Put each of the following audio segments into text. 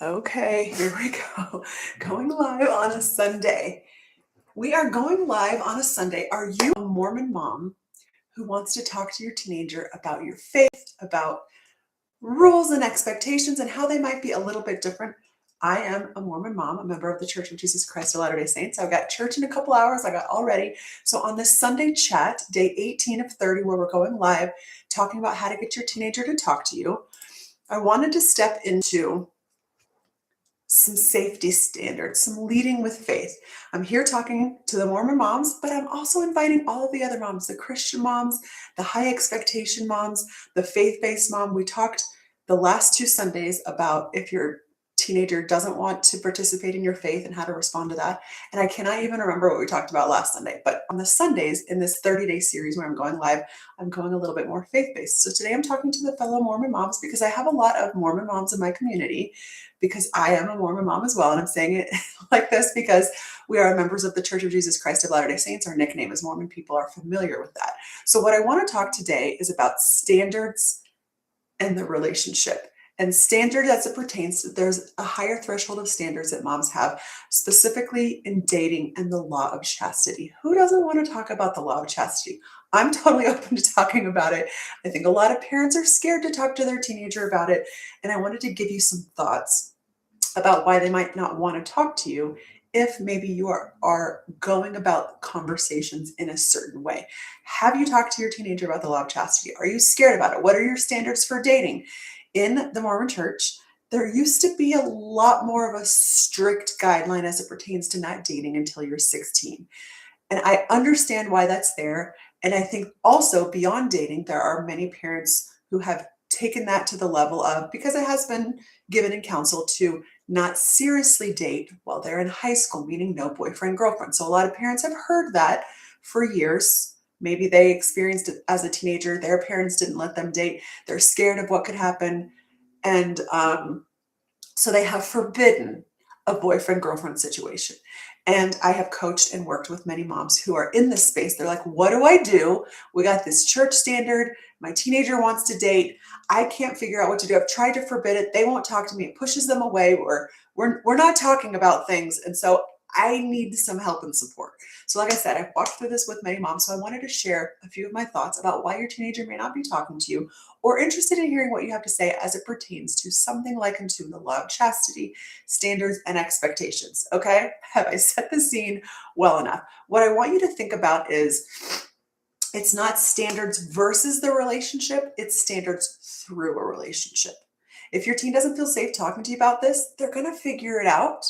Okay, here we go. Going live on a Sunday. We are going live on a Sunday. Are you a Mormon mom who wants to talk to your teenager about your faith, about rules and expectations, and how they might be a little bit different? I am a Mormon mom, a member of the Church of Jesus Christ of Latter-day Saints. I've got church in a couple hours. I got all ready. So on this Sunday chat, day 18 of 30, where we're going live, talking about how to get your teenager to talk to you, I wanted to step into some safety standards, some leading with faith. I'm here talking to the Mormon moms, but I'm also inviting all of the other moms, the Christian moms, the high expectation moms, the faith-based mom. We talked the last two Sundays about if your teenager doesn't want to participate in your faith and how to respond to that. And I cannot even remember what we talked about last Sunday, but on the Sundays in this 30-day series where I'm going live, I'm going a little bit more faith-based. So today I'm talking to the fellow Mormon moms because I have a lot of Mormon moms in my community, because I am a Mormon mom as well. And I'm saying it like this because we are members of the Church of Jesus Christ of Latter-day Saints. Our nickname is Mormon. People are familiar with that. So what I want to talk today is about standards and the relationship. And standard as it pertains to, there's a higher threshold of standards that moms have, specifically in dating and the law of chastity. Who doesn't want to talk about the law of chastity? I'm totally open to talking about it. I think a lot of parents are scared to talk to their teenager about it. And I wanted to give you some thoughts about why they might not want to talk to you if maybe you are going about conversations in a certain way. Have you talked to your teenager about the law of chastity? Are you scared about it? What are your standards for dating? In the Mormon church, there used to be a lot more of a strict guideline as it pertains to not dating until you're 16. And I understand why that's there. And I think also beyond dating, there are many parents who have taken that to the level of, because it has been given in counsel to not seriously date while they're in high school, meaning no boyfriend, girlfriend. So a lot of parents have heard that for years. Maybe they experienced it as a teenager. Their parents didn't let them date. They're scared of what could happen. And so they have forbidden a boyfriend girlfriend situation. And I have coached and worked with many moms who are in this space. They're like, what do I do? We got this church standard. My teenager wants to date. I can't figure out what to do. I've tried to forbid it. They won't talk to me. It pushes them away. We're not talking about things. And so I need some help and support. So like I said, I've walked through this with many moms. So I wanted to share a few of my thoughts about why your teenager may not be talking to you or interested in hearing what you have to say as it pertains to something like into the law of chastity, standards, and expectations. Okay? Have I set the scene well enough? What I want you to think about is it's not standards versus the relationship, it's standards through a relationship. If your teen doesn't feel safe talking to you about this, they're going to figure it out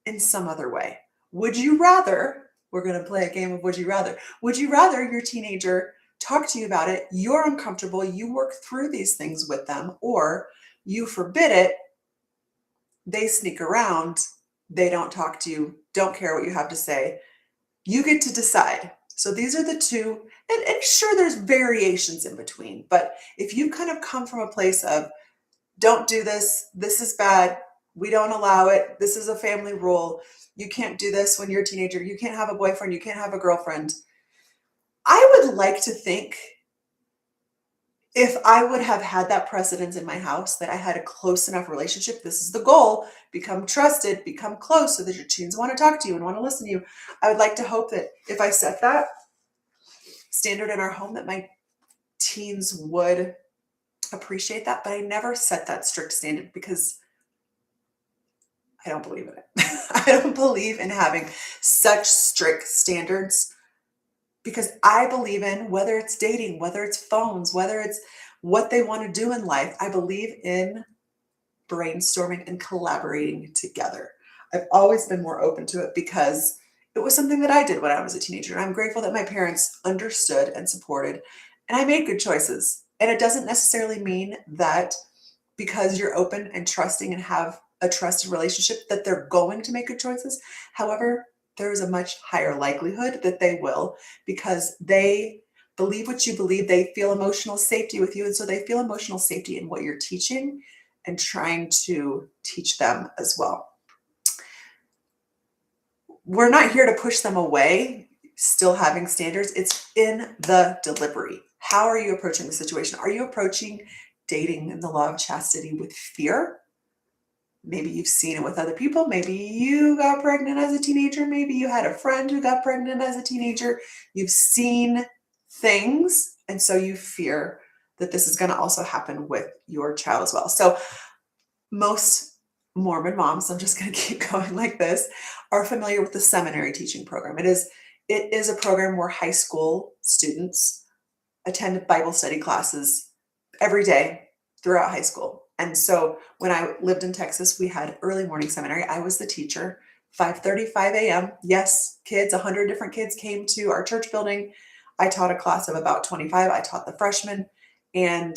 in some other way. Would you rather, we're going to play a game of would you rather your teenager talk to you about it, you're uncomfortable, you work through these things with them, or you forbid it, they sneak around, they don't talk to you, don't care what you have to say. You get to decide. So these are the two, and sure, there's variations in between, but if you kind of come from a place of, don't do this, this is bad, we don't allow it, this is a family rule, you can't do this when you're a teenager, you can't have a boyfriend, you can't have a girlfriend. I would like to think if I would have had that precedence in my house, that I had a close enough relationship, this is the goal, become trusted, become close so that your teens want to talk to you and want to listen to you. I would like to hope that if I set that standard in our home, that my teens would appreciate that, but I never set that strict standard because I don't believe in it. I don't believe in having such strict standards because I believe in, whether it's dating, whether it's phones, whether it's what they want to do in life, I believe in brainstorming and collaborating together. I've always been more open to it because it was something that I did when I was a teenager. And I'm grateful that my parents understood and supported, and I made good choices. And it doesn't necessarily mean that because you're open and trusting and have a trusted relationship that they're going to make good choices. However, there is a much higher likelihood that they will because they believe what you believe. They feel emotional safety with you. And so they feel emotional safety in what you're teaching and trying to teach them as well. We're not here to push them away, still having standards. It's in the delivery. How are you approaching the situation? Are you approaching dating and the law of chastity with fear? Maybe you've seen it with other people. Maybe you got pregnant as a teenager. Maybe you had a friend who got pregnant as a teenager. You've seen things, and so you fear that this is going to also happen with your child as well. So most Mormon moms, I'm just going to keep going like this, are familiar with the seminary teaching program. It is a program where high school students attend Bible study classes every day throughout high school. And so when I lived in Texas, we had early morning seminary. I was the teacher, 5:35 a.m. Yes, kids, 100 different kids came to our church building. I taught a class of about 25. I taught the freshmen, and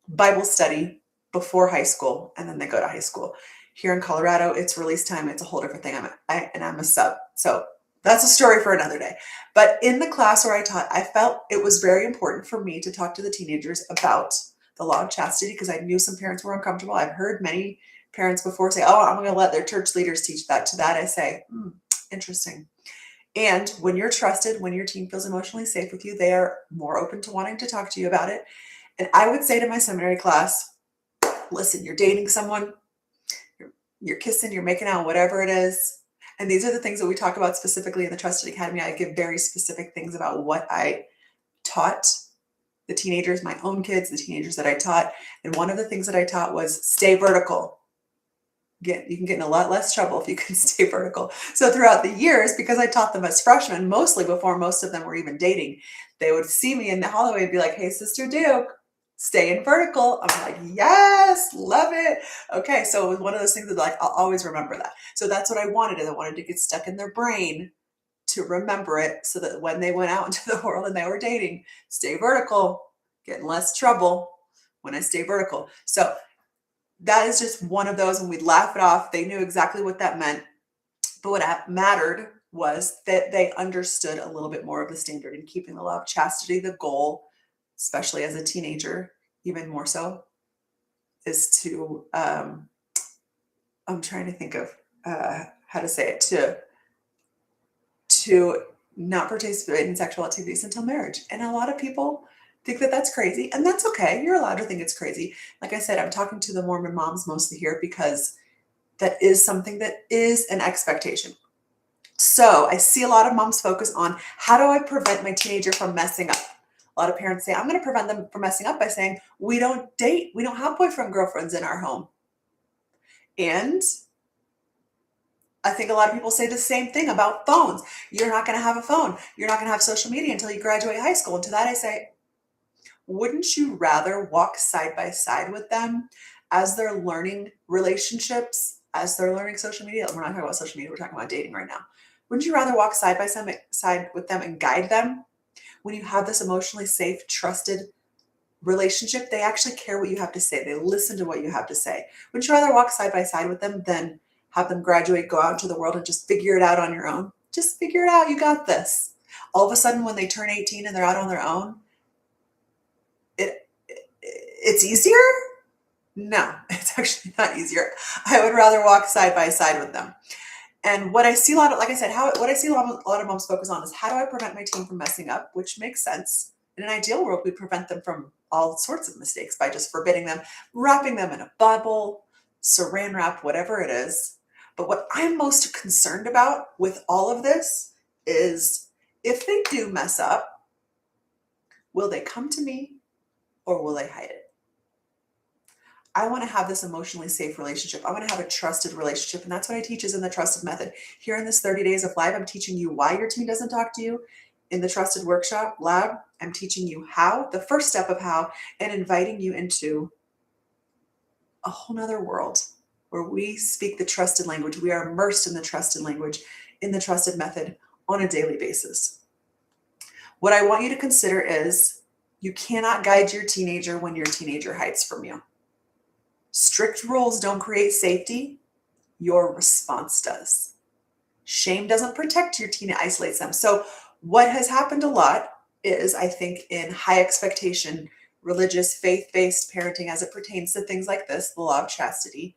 Bible study before high school, and then they go to high school. Here in Colorado, it's release time. It's a whole different thing. I'm a sub. So that's a story for another day. But in the class where I taught, I felt it was very important for me to talk to the teenagers about the law of chastity, because I knew some parents were uncomfortable. I've heard many parents before say, oh, I'm going to let their church leaders teach that. To that, I say, interesting. And when you're trusted, when your teen feels emotionally safe with you, they are more open to wanting to talk to you about it. And I would say to my seminary class, listen, you're dating someone, you're kissing, you're making out, whatever it is. And these are the things that we talk about specifically in the Trusted Academy. I give very specific things about what I taught the teenagers, my own kids, the teenagers that I taught. And one of the things that I taught was stay vertical. You can get in a lot less trouble if you can stay vertical. So throughout the years, because I taught them as freshmen, mostly before most of them were even dating, they would see me in the hallway and be like, hey, Sister Duke, stay in vertical. I'm like, yes, love it. Okay, so it was one of those things that like, I'll always remember that. So that's what I wanted. I wanted to get stuck in their brain to remember it, so that when they went out into the world and they were dating, stay vertical, get in less trouble when I stay vertical. So that is just one of those, and we'd laugh it off. They knew exactly what that meant. But what mattered was that they understood a little bit more of the standard in keeping the law of chastity. The goal, especially as a teenager, even more so, is to, I'm trying to think of how to say it, to not participate in sexual activities until marriage. And a lot of people think that that's crazy, and that's okay. You're allowed to think it's crazy. Like I said, I'm talking to the Mormon moms mostly here because that is something that is an expectation. So I see a lot of moms focus on, how do I prevent my teenager from messing up? A lot of parents say, I'm going to prevent them from messing up by saying, we don't date. We don't have boyfriend, girlfriends in our home. And I think a lot of people say the same thing about phones. You're not going to have a phone. You're not going to have social media until you graduate high school. And to that I say, wouldn't you rather walk side by side with them as they're learning relationships, as they're learning social media? We're not talking about social media. We're talking about dating right now. Wouldn't you rather walk side by side with them and guide them? When you have this emotionally safe, trusted relationship, they actually care what you have to say. They listen to what you have to say. Wouldn't you rather walk side by side with them than have them graduate, go out into the world, and just figure it out on your own? Just figure it out. You got this. All of a sudden, when they turn 18 and they're out on their own, it's easier? No, it's actually not easier. I would rather walk side by side with them. And what I see a lot of, like I said, what I see a lot of moms focus on is, how do I prevent my teen from messing up? Which makes sense. In an ideal world, we prevent them from all sorts of mistakes by just forbidding them, wrapping them in a bubble, saran wrap, whatever it is. But what I'm most concerned about with all of this is, if they do mess up, will they come to me or will they hide it? I want to have this emotionally safe relationship. I want to have a trusted relationship. And that's what I teach is in the Trusted Method. Here in this 30 Days of Live, I'm teaching you why your teen doesn't talk to you. In the Trusted Workshop Lab, I'm teaching you how, the first step of how, and inviting you into a whole nother world where we speak the trusted language. We are immersed in the trusted language, in the Trusted Method on a daily basis. What I want you to consider is, you cannot guide your teenager when your teenager hides from you. Strict rules don't create safety. Your response does. Shame doesn't protect your teen, it isolates them. So what has happened a lot is, I think, in high expectation, religious, faith-based parenting as it pertains to things like this, the law of chastity,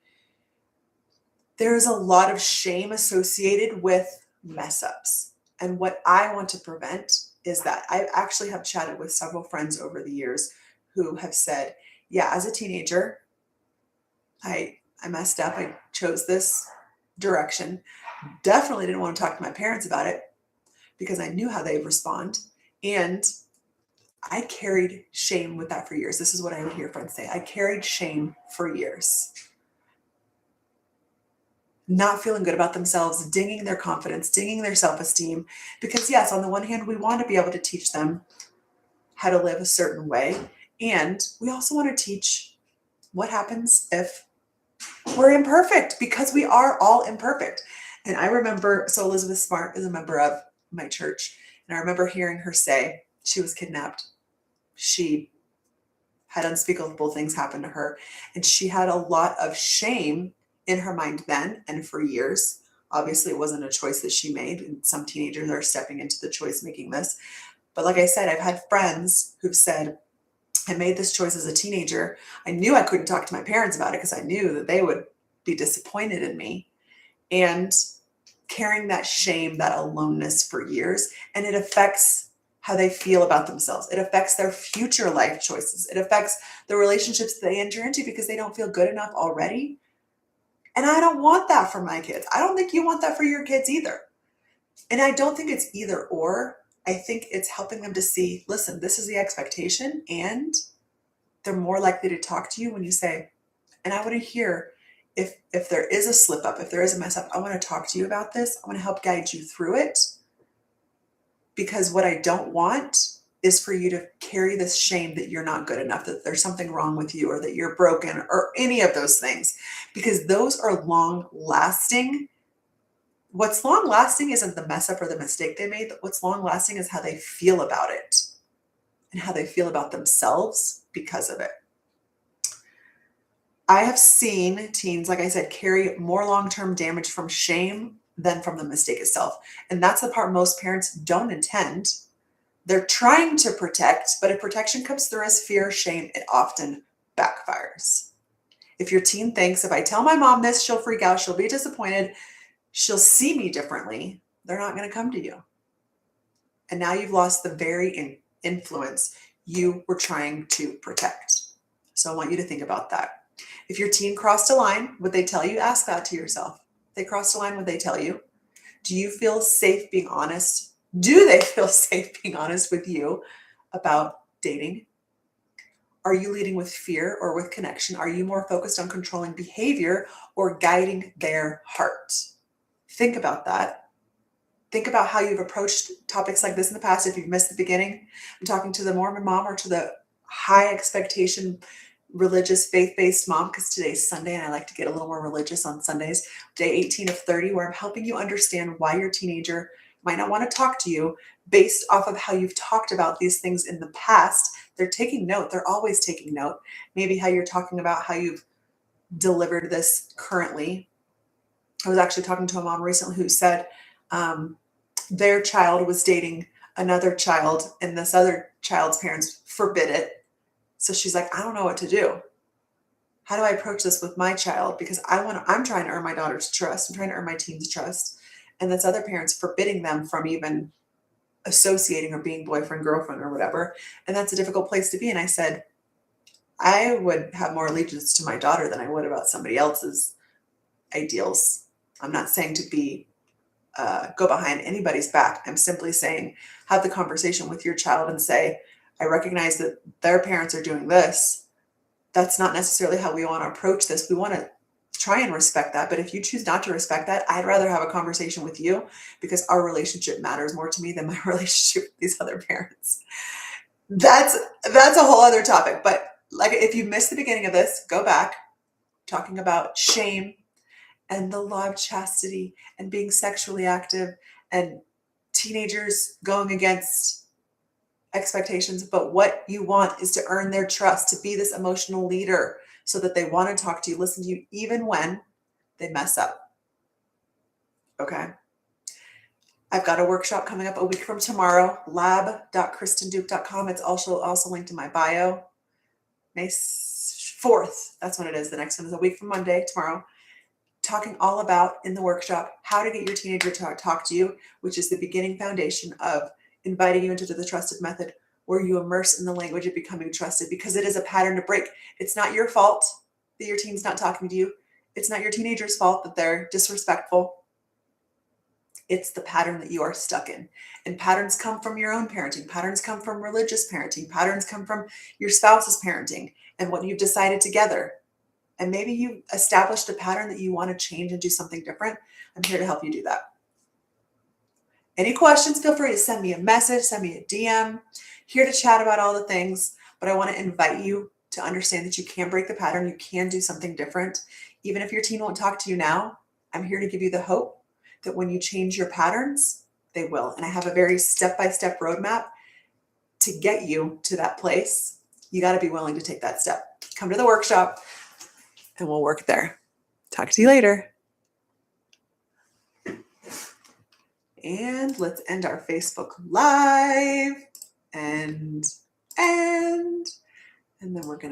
there is a lot of shame associated with mess ups. And what I want to prevent is that. I actually have chatted with several friends over the years who have said, yeah, as a teenager, I I messed up. I chose this direction. Definitely didn't want to talk to my parents about it because I knew how they'd respond. And I carried shame with that for years. This is what I would hear friends say. I carried shame for years. Not feeling good about themselves, dinging their confidence, dinging their self-esteem. Because yes, on the one hand, we want to be able to teach them how to live a certain way. And we also want to teach what happens if we're imperfect, because we are all imperfect. And I remember, so Elizabeth Smart is a member of my church. And I remember hearing her say she was kidnapped. She had unspeakable things happen to her. And she had a lot of shame in her mind then and for years. Obviously, it wasn't a choice that she made. And some teenagers are stepping into the choice making this. But like I said, I've had friends who've said, I made this choice as a teenager. I knew I couldn't talk to my parents about it because I knew that they would be disappointed in me. And carrying that shame, that aloneness for years, and it affects how they feel about themselves. It affects their future life choices. It affects the relationships they enter into because they don't feel good enough already. And I don't want that for my kids. I don't think you want that for your kids either. And I don't think it's either or. I think it's helping them to see, listen, this is the expectation, and they're more likely to talk to you when you say, and I want to hear if there is a slip up, if there is a mess up, I want to talk to you about this. I want to help guide you through it, because what I don't want is for you to carry this shame that you're not good enough, that there's something wrong with you, or that you're broken, or any of those things, because those are long lasting. What's long lasting isn't the mess up or the mistake they made. What's long lasting is how they feel about it and how they feel about themselves because of it. I have seen teens, like I said, carry more long-term damage from shame than from the mistake itself. And that's the part most parents don't intend. They're trying to protect, but if protection comes through as fear, shame, it often backfires. If your teen thinks, if I tell my mom this, she'll freak out, she'll be disappointed, she'll see me differently, they're not going to come to you. And now you've lost the very influence you were trying to protect. So I want you to think about that. If your teen crossed a line, would they tell you? Ask that to yourself. If they crossed a line, would they tell you? Do you feel safe being honest? Do they feel safe being honest with you about dating? Are you leading with fear or with connection? Are you more focused on controlling behavior or guiding their heart? Think about that. Think about how you've approached topics like this in the past. If you've missed the beginning, I'm talking to the Mormon mom or to the high expectation, religious, faith-based mom, because today's Sunday and I like to get a little more religious on Sundays. Day 18 of 30, where I'm helping you understand why your teenager might not want to talk to you based off of how you've talked about these things in the past. They're taking note. They're always taking note. Maybe how you're talking about how you've delivered this currently. I was actually talking to a mom recently who said their child was dating another child and this other child's parents forbid it. So she's like, I don't know what to do. How do I approach this with my child? Because I'm trying to earn my daughter's trust. I'm trying to earn my teen's trust. And this other parent's forbidding them from even associating or being boyfriend, girlfriend, or whatever. And that's a difficult place to be. And I said, I would have more allegiance to my daughter than I would about somebody else's ideals. I'm not saying to be go behind anybody's back. I'm simply saying, have the conversation with your child and say, I recognize that their parents are doing this. That's not necessarily how we want to approach this. We want to try and respect that. But if you choose not to respect that, I'd rather have a conversation with you, because our relationship matters more to me than my relationship with these other parents. That's a whole other topic. But like, if you missed the beginning of this, go back, talking about shame and the law of chastity and being sexually active and teenagers going against expectations. But what you want is to earn their trust, to be this emotional leader so that they want to talk to you, listen to you, even when they mess up. Okay. I've got a workshop coming up a week from tomorrow, lab.kristenduke.com. It's also linked in my bio. May 4th. That's when it is. The next one is a week from Monday, tomorrow. Talking all about, in the workshop, how to get your teenager to talk to you, which is the beginning foundation of inviting you into the trusted method, where you immerse in the language of becoming trusted, because it is a pattern to break. It's not your fault that your teen's not talking to you. It's not your teenager's fault that they're disrespectful. It's the pattern that you are stuck in. And patterns come from your own parenting. Patterns come from religious parenting. Patterns come from your spouse's parenting and what you've decided together. And maybe you established a pattern that you want to change and do something different. I'm here to help you do that. Any questions, feel free to send me a message, send me a DM. Here to chat about all the things, but I want to invite you to understand that you can break the pattern. You can do something different. Even if your teen won't talk to you now, I'm here to give you the hope that when you change your patterns, they will. And I have a very step-by-step roadmap to get you to that place. You got to be willing to take that step. Come to the workshop and we'll work there. Talk to you later. And let's end our Facebook Live and then we're going to